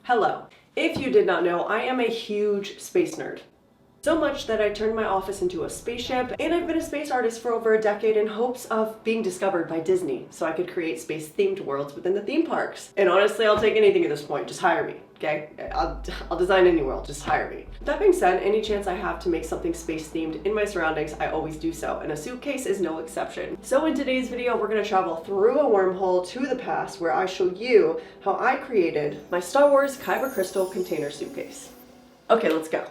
Hello. If you did not know, I am a huge space nerd. So much that I turned my office into a spaceship, and I've been a space artist for over a decade in hopes of being discovered by Disney so I could create space-themed worlds within the theme parks. And honestly, I'll take anything at this point, just hire me, okay? I'll design any world, just hire me. That being said, any chance I have to make something space-themed in my surroundings, I always do so, and a suitcase is no exception. So in today's video, we're gonna travel through a wormhole to the past where I show you how I created my Star Wars Kyber Crystal container suitcase. Okay, let's go.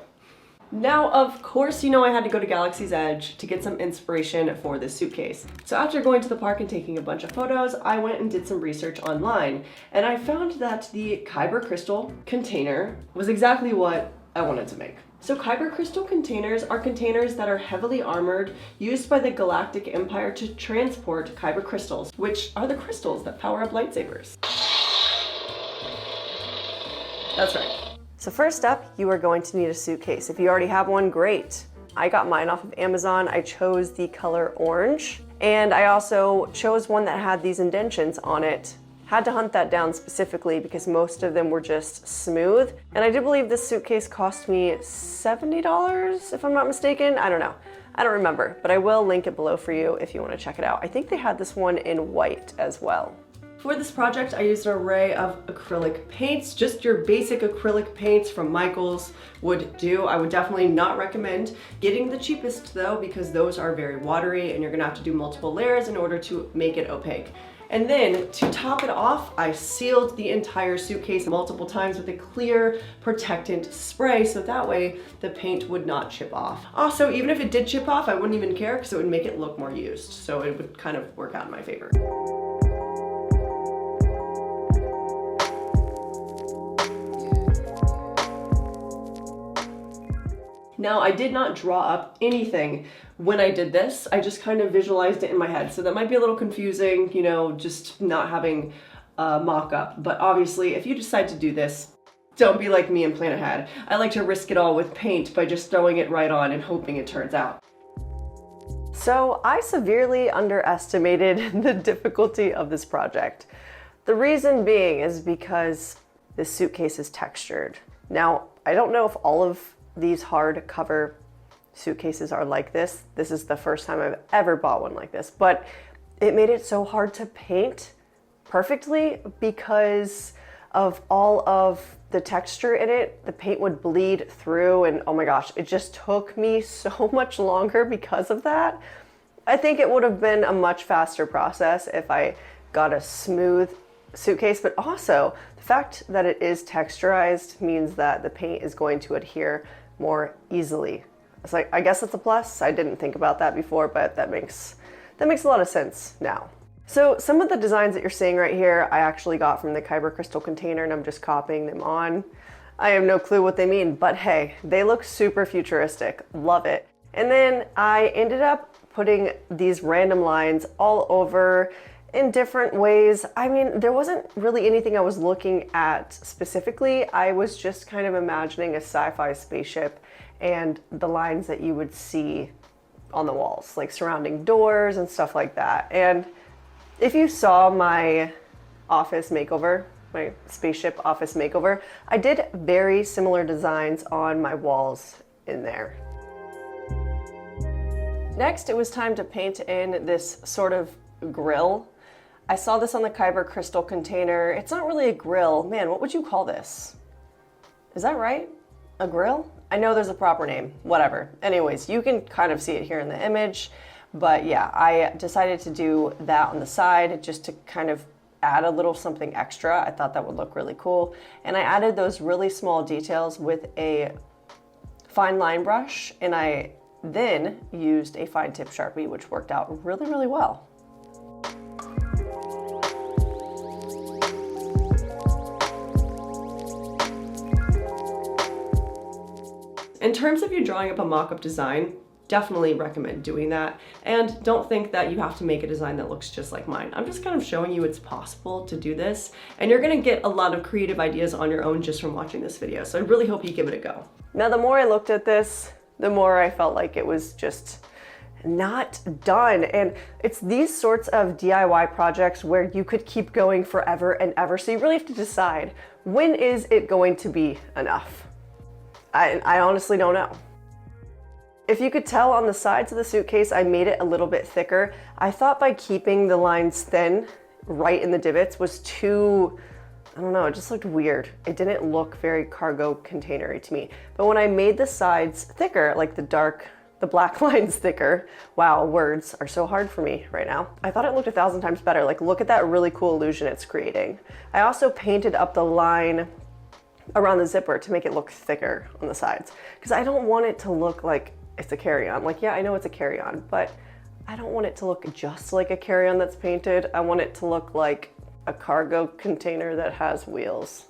Now, of course, you know I had to go to Galaxy's Edge to get some inspiration for this suitcase. So after going to the park and taking a bunch of photos, I went and did some research online, and I found that the Kyber Crystal container was exactly what I wanted to make. So Kyber Crystal containers are containers that are heavily armored, used by the Galactic Empire to transport Kyber crystals, which are the crystals that power up lightsabers. That's right. So first up, you are going to need a suitcase. If you already have one, great. I got mine off of Amazon. I chose the color orange, and I also chose one that had these indentions on it. Had to hunt that down specifically because most of them were just smooth. And I do believe this suitcase cost me $70, if I'm not mistaken. I don't know. I don't remember, but I will link it below for you if you want to check it out. I think they had this one in white as well. For this project, I used an array of acrylic paints. Just your basic acrylic paints from Michaels would do. I would definitely not recommend getting the cheapest though, because those are very watery and you're gonna have to do multiple layers in order to make it opaque. And then to top it off, I sealed the entire suitcase multiple times with a clear protectant spray so that way the paint would not chip off. Also, even if it did chip off, I wouldn't even care because it would make it look more used. So it would kind of work out in my favor. Now, I did not draw up anything when I did this. I just kind of visualized it in my head. So that might be a little confusing, you know, just not having a mock-up. But obviously, if you decide to do this, don't be like me and plan ahead. I like to risk it all with paint by just throwing it right on and hoping it turns out. So I severely underestimated the difficulty of this project. The reason being is because this suitcase is textured. Now, I don't know if all of these hardcover suitcases are like this. This is the first time I've ever bought one like this, but it made it so hard to paint perfectly because of all of the texture in it. The paint would bleed through and oh my gosh, it just took me so much longer because of that. I think it would have been a much faster process if I got a smooth suitcase, but also the fact that it is texturized means that the paint is going to adhere more easily. It's like, I guess it's a plus. I didn't think about that before, but that makes a lot of sense now. So some of the designs that you're seeing right here, I actually got from the Kyber Crystal container and I'm just copying them on. I have no clue what they mean, but hey, they look super futuristic. Love it. And then I ended up putting these random lines all over in different ways. I mean, there wasn't really anything I was looking at specifically. I was just kind of imagining a sci-fi spaceship and the lines that you would see on the walls, like surrounding doors and stuff like that. And if you saw my office makeover, my spaceship office makeover, I did very similar designs on my walls in there. Next, it was time to paint in this sort of grill. I saw this on the Kyber Crystal container. It's not really a grill. Man, what would you call this? Is that right? A grill? I know there's a proper name, whatever. Anyways, you can kind of see it here in the image, but yeah, I decided to do that on the side just to kind of add a little something extra. I thought that would look really cool. And I added those really small details with a fine line brush, and I then used a fine tip Sharpie, which worked out really, really well. In terms of you drawing up a mock-up design, definitely recommend doing that. And don't think that you have to make a design that looks just like mine. I'm just kind of showing you it's possible to do this, and you're gonna get a lot of creative ideas on your own just from watching this video. So I really hope you give it a go. Now, the more I looked at this, the more I felt like it was just not done. And it's these sorts of DIY projects where you could keep going forever and ever. So you really have to decide, when is it going to be enough? I honestly don't know. If you could tell on the sides of the suitcase, I made it a little bit thicker. I thought by keeping the lines thin right in the divots was too, I don't know, it just looked weird. It didn't look very cargo containery to me. But when I made the sides thicker, like the black lines thicker, wow, words are so hard for me right now. I thought it looked 1,000 times better. Like, look at that really cool illusion it's creating. I also painted up the line around the zipper to make it look thicker on the sides, because I don't want it to look like it's a carry-on. Like, yeah, I know it's a carry-on, but I don't want it to look just like a carry-on that's painted. I want it to look like a cargo container that has wheels.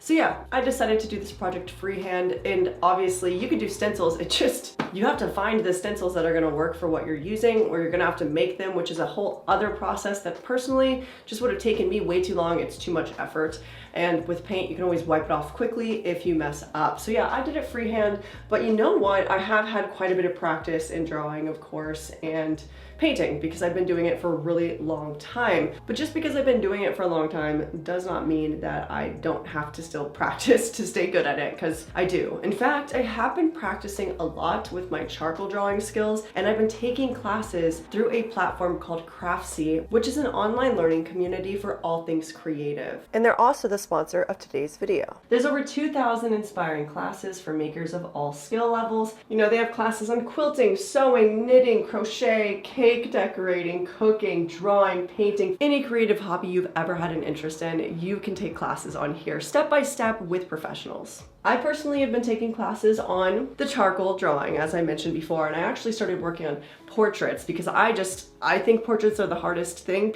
So yeah, I decided to do this project freehand, and obviously you could do stencils. It just, you have to find the stencils that are gonna work for what you're using, or you're gonna have to make them, which is a whole other process that personally just would have taken me way too long. It's too much effort. And with paint, you can always wipe it off quickly if you mess up. So yeah, I did it freehand, but you know what? I have had quite a bit of practice in drawing, of course, and painting, because I've been doing it for a really long time. But just because I've been doing it for a long time does not mean that I don't have to still practice to stay good at it, because I do. In fact, I have been practicing a lot with my charcoal drawing skills, and I've been taking classes through a platform called 𝚌𝚘𝚎, which is an online learning community for all things creative. And they're also the sponsor of today's video. There's over 2,000 inspiring classes for makers of all skill levels. You know, they have classes on quilting, sewing, knitting, crochet, cake decorating, cooking, drawing, painting, any creative hobby you've ever had an interest in, you can take classes on here step by step with professionals. I personally have been taking classes on the charcoal drawing, as I mentioned before, and I actually started working on portraits because I think portraits are the hardest thing.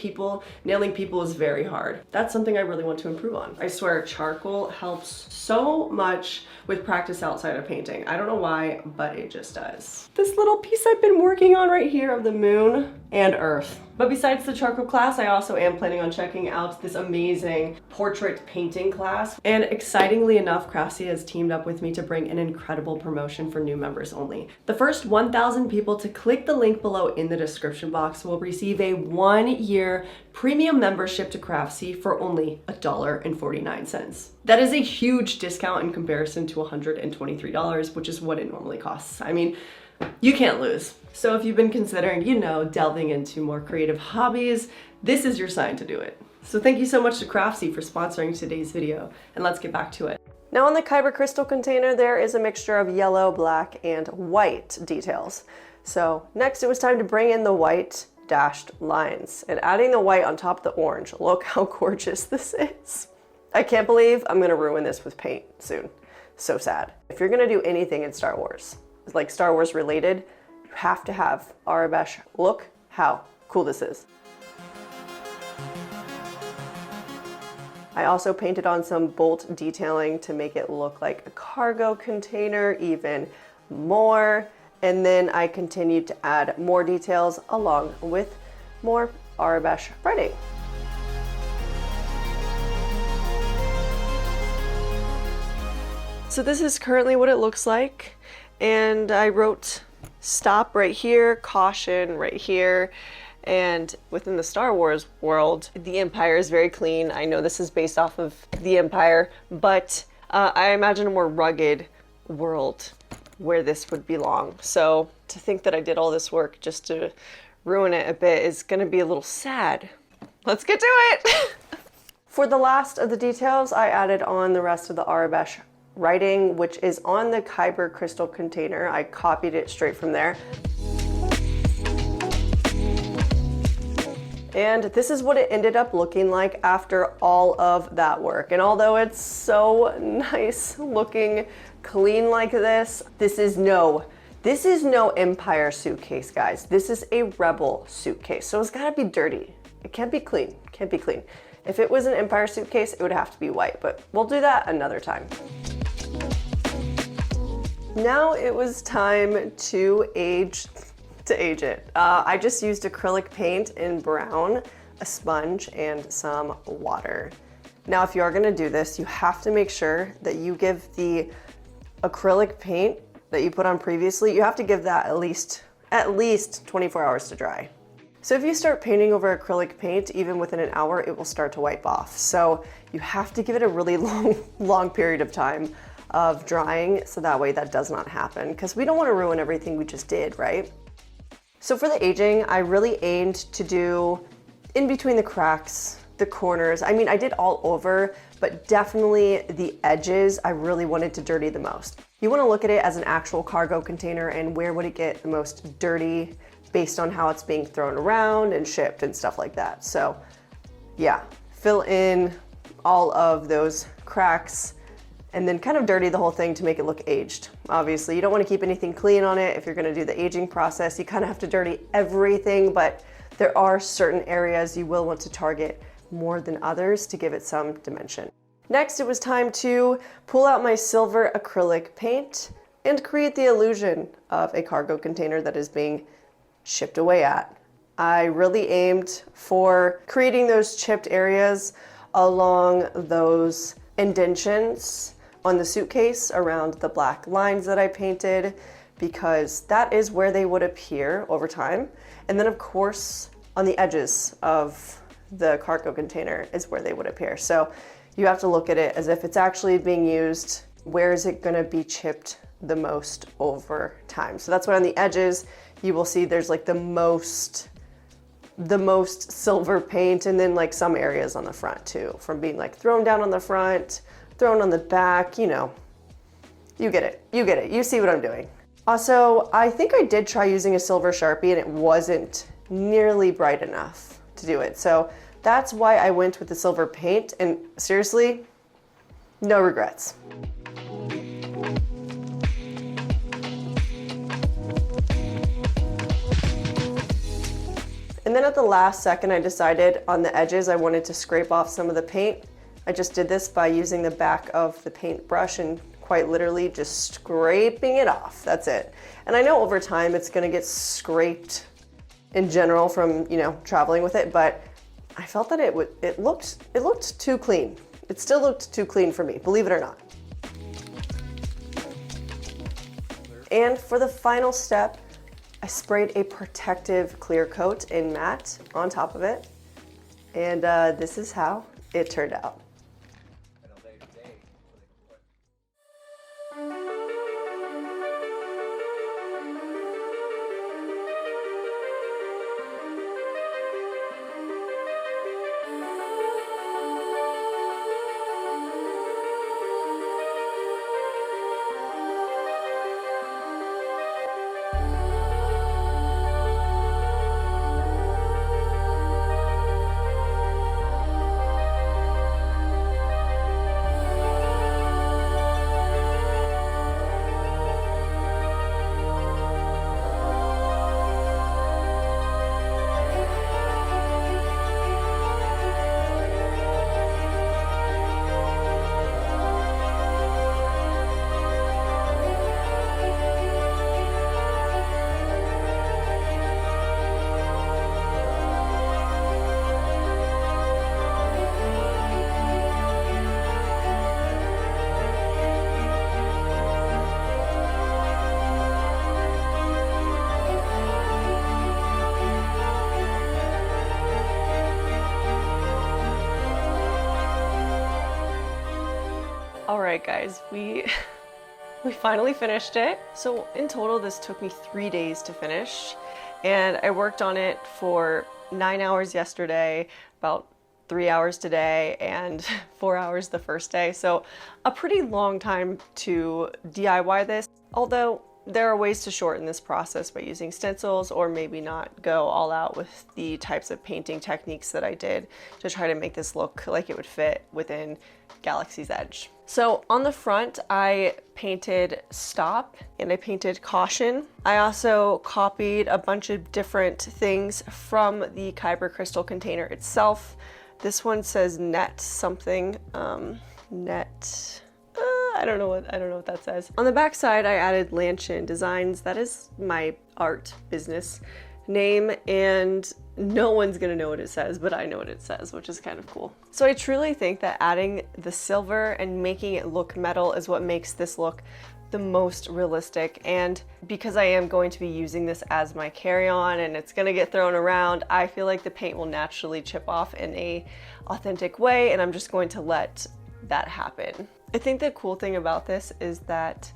Nailing people is very hard. That's something I really want to improve on. I swear charcoal helps so much with practice outside of painting. I don't know why, but it just does. This little piece I've been working on right here of the moon and earth. But besides the charcoal class, I also am planning on checking out this amazing portrait painting class. And excitingly enough, 𝚌𝚘𝚎 has teamed up with me to bring an incredible promotion for new members only. The first 1,000 people to click the link below in the description box will receive a 1-year premium membership to 𝚌𝚘𝚎 for only $1.49. That is a huge discount in comparison to $123, which is what it normally costs. I mean, you can't lose. So if you've been considering, delving into more creative hobbies, this is your sign to do it. So thank you so much to 𝚌𝚘𝚎 for sponsoring today's video, and let's get back to it. Now on the Kyber crystal container, there is a mixture of yellow, black, and white details. So next it was time to bring in the white dashed lines and adding the white on top of the orange. Look how gorgeous this is. I can't believe I'm gonna ruin this with paint soon. So sad. If you're gonna do anything in Star Wars, like Star Wars related, you have to have Aurebesh. Look how cool this is. I also painted on some bolt detailing to make it look like a cargo container even more. And then I continued to add more details along with more Aurebesh writing. So this is currently what it looks like. And I wrote stop right here, caution right here. And within the Star Wars world, the Empire is very clean. I know this is based off of the Empire, but I imagine a more rugged world where this would belong. So to think that I did all this work just to ruin it a bit is gonna be a little sad. Let's get to it. For the last of the details, I added on the rest of the Aurebesh writing, which is on the Kyber crystal container. I copied it straight from there. And this is what it ended up looking like after all of that work. And although it's so nice looking clean like this, this is no Empire suitcase, guys. This is a Rebel suitcase. So it's gotta be dirty. It can't be clean, can't be clean. If it was an Empire suitcase, it would have to be white, but we'll do that another time. Now it was time to age it. I just used acrylic paint in brown, a sponge, and some water. Now, if you are gonna do this, you have to make sure that you give the acrylic paint that you put on previously, you have to give that at least at least 24 hours to dry. So if you start painting over acrylic paint, even within an hour, it will start to wipe off. So you have to give it a really long period of time of drying, so that way that does not happen, because we don't want to ruin everything we just did, right? So for the aging, I really aimed to do in between the cracks, the corners. I mean, I did all over, but definitely the edges, I really wanted to dirty the most. You want to look at it as an actual cargo container and where would it get the most dirty based on how it's being thrown around and shipped and stuff like that. So yeah, fill in all of those cracks and then kind of dirty the whole thing to make it look aged. Obviously, you don't want to keep anything clean on it. If you're going to do the aging process, you kind of have to dirty everything, but there are certain areas you will want to target more than others to give it some dimension. Next, it was time to pull out my silver acrylic paint and create the illusion of a cargo container that is being chipped away at. I really aimed for creating those chipped areas along those indentions on the suitcase around the black lines that I painted, because that is where they would appear over time. And then of course, on the edges of the cargo container is where they would appear. So you have to look at it as if it's actually being used. Where is it gonna be chipped the most over time? So that's why on the edges, you will see there's like the most silver paint, and then like some areas on the front too, from being like thrown down on the front, thrown on the back, you know, you get it, you see what I'm doing. Also, I think I did try using a silver Sharpie and it wasn't nearly bright enough to do it. So that's why I went with the silver paint, and seriously, no regrets. And then at the last second, I decided on the edges, I wanted to scrape off some of the paint. I just did this by using the back of the paintbrush and quite literally just scraping it off. That's it. And I know over time it's gonna get scraped in general from, you know, traveling with it, but I felt that it looked too clean. It still looked too clean for me, believe it or not. And for the final step, I sprayed a protective clear coat in matte on top of it, and this is how it turned out. All right, guys, we finally finished it. So in total, this took me 3 days to finish, and I worked on it for 9 hours yesterday, about 3 hours today, and 4 hours the first day. So a pretty long time to DIY this, although there are ways to shorten this process by using stencils, or maybe not go all out with the types of painting techniques that I did to try to make this look like it would fit within Galaxy's Edge. So on the front, I painted stop and I painted caution. I also copied a bunch of different things from the Kyber crystal container itself. This one says net something, net. I don't know what that says. On the back side, I added 𝚌𝚘𝚖𝚎 designs. That is my art business. name, and no one's gonna know what it says, but I know what it says, which is kind of cool. So I truly think that adding the silver and making it look metal is what makes this look the most realistic. And because I am going to be using this as my carry-on and it's gonna get thrown around, I feel like the paint will naturally chip off in a authentic way, and I'm just going to let that happen. I think the cool thing about this is that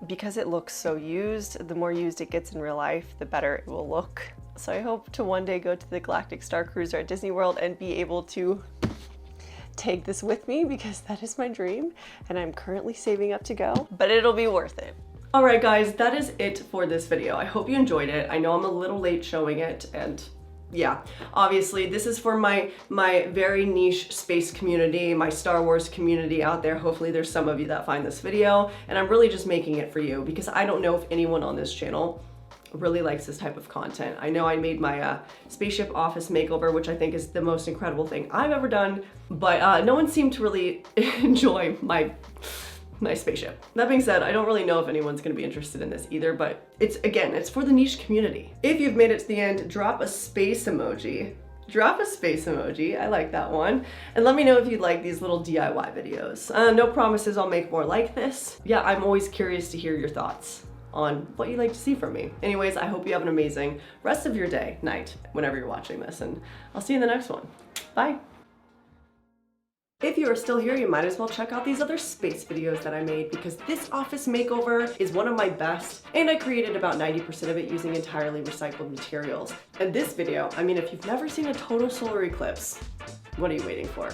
because it looks so used, the more used it gets in real life, the better it will look. So I hope to one day go to the Galactic Star Cruiser at Disney World and be able to take this with me, because that is my dream and I'm currently saving up to go, but it'll be worth it. All right, guys, that is it for this video. I hope you enjoyed it. I know I'm a little late showing it, and yeah, obviously this is for my very niche space community, my Star Wars community out there. Hopefully there's some of you that find this video, and I'm really just making it for you because I don't know if anyone on this channel really likes this type of content. I know I made my spaceship office makeover, which I think is the most incredible thing I've ever done, but no one seemed to really enjoy my spaceship. That being said, I don't really know if anyone's gonna be interested in this either, but it's for the niche community. If you've made it to the end, drop a space emoji. Drop a space emoji, I like that one. And let me know if you'd like these little DIY videos. No promises I'll make more like this. Yeah, I'm always curious to hear your thoughts on what you'd like to see from me. Anyways, I hope you have an amazing rest of your day, night, whenever you're watching this, and I'll see you in the next one. Bye. If you are still here, you might as well check out these other space videos that I made, because this office makeover is one of my best, and I created about 90% of it using entirely recycled materials. And this video, I mean, if you've never seen a total solar eclipse, what are you waiting for?